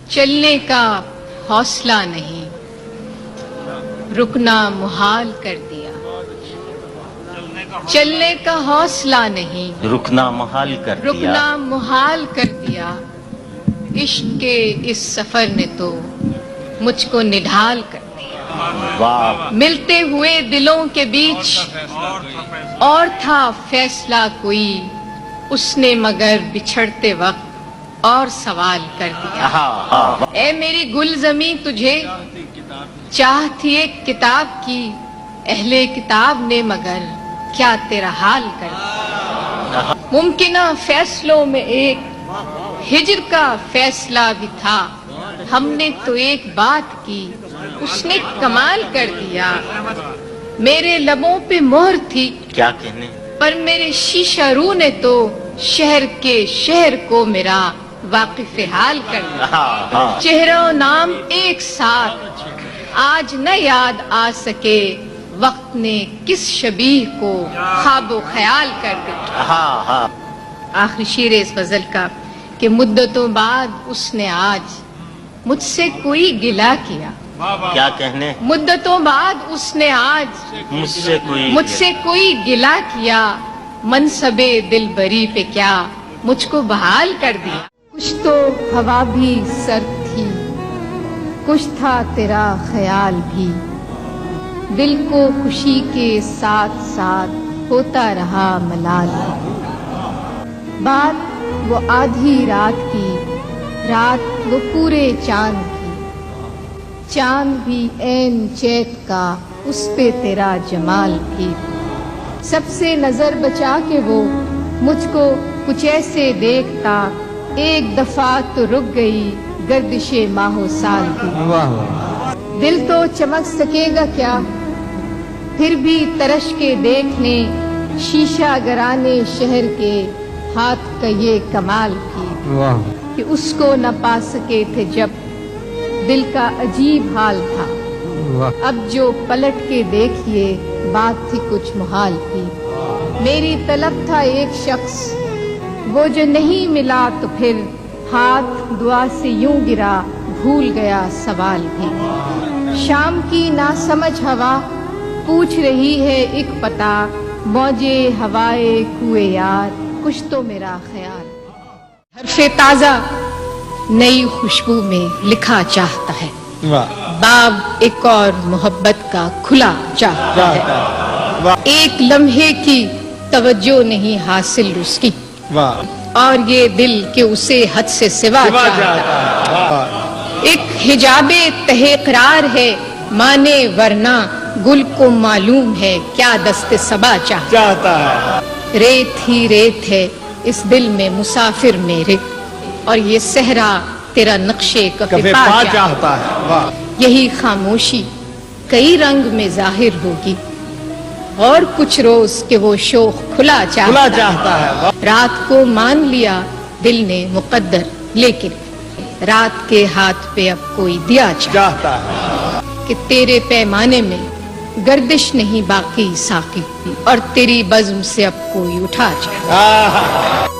چلنے کا حوصلہ نہیں، رکنا محال کر دیا۔ چلنے کا حوصلہ نہیں، رکنا محال کر دیا۔ رکنا محال کر دیا۔ عشق کے اس سفر نے تو مجھ کو نڈھال کر دیا۔ واہ، ملتے ہوئے دلوں کے بیچ اور تھا فیصلہ کوئی، اس نے مگر بچھڑتے وقت اور سوال کر دیا۔ اے میری گل زمیں تجھے چاہ تھی ایک کتاب کی، اہل کتاب نے مگر کیا تیرا حال کر دیا۔ ممکنہ فیصلوں میں ایک ہجر کا فیصلہ بھی تھا، ہم نے تو ایک بات کی، اس نے کمال کر دیا۔ میرے لبوں پہ مہر تھی کیا کہنے، پر میرے شیشہ رو نے تو شہر کے شہر کو میرا واقف حال کر دیا۔ چہرہ و نام ایک ساتھ آج نہ یاد آ سکے، وقت نے کس شبیہ کو خواب و خیال کر دیا۔ آخری شعر اس غزل کا کہ مدتوں بعد اس نے آج مجھ سے کوئی گلہ کیا۔ کیا کہنے، مدتوں بعد اس نے آج مجھ سے کوئی گلہ کیا، منصب دلبری پہ کیا مجھ کو بحال کر دیا۔ کچھ تو ہوا بھی سرد تھی، کچھ تھا تیرا خیال بھی، دل کو خوشی کے ساتھ ساتھ ہوتا رہا ملال۔ بات وہ آدھی رات کی، رات وہ پورے چاند کی، چاند بھی عین چیت کا، اس پہ تیرا جمال بھی۔ سب سے نظر بچا کے وہ مجھ کو کچھ ایسے دیکھتا، ایک دفعہ تو رک گئی گردش ماہ و سال کی۔ دل تو چمک سکے گا کیا پھر بھی ترش کے دیکھنے، شیشہ گرانے شہر کے ہاتھ کا یہ کمال بھی کہ اس کو نہ پا سکے تھے جب دل کا عجیب حال تھا، اب جو پلٹ کے دیکھیے بات تھی کچھ محال کی۔ میری طلب تھا ایک شخص، وہ جو نہیں ملا تو پھر ہاتھ دعا سے یوں گرا، بھول گیا سوال بھی۔ شام کی ناسمجھ ہوا پوچھ رہی ہے ایک پتہ، موجے ہوائے کوئے یار کچھ تو میرا خیال۔ حرف تازہ نئی خوشبو میں لکھا چاہتا ہے، باب ایک اور محبت کا کھلا چاہتا ہے۔ ایک لمحے کی توجہ نہیں حاصل اس کی، اور یہ دل کہ اسے حد سے سوا چاہتا ہے۔ ایک حجاب تہِ قرار ہے مانے ورنہ گل کو معلوم ہے کیا دست صبا چاہتا ہے۔ ریت ہی ریت ہے اس دل میں مسافر میرے، اور یہ صحرا تیرا نقشے کا پا چاہتا ہے۔ یہی خاموشی کئی رنگ میں ظاہر ہوگی، اور کچھ روز کہ وہ شوق کھلا چاہتا ہے۔ رات کو مان لیا دل نے مقدر، لیکن رات کے ہاتھ پہ اب کوئی دیا چاہتا ہے کہ تیرے پیمانے میں گردش نہیں باقی ساقی، اور تیری بزم سے اب کوئی اٹھا چاہتا ہے۔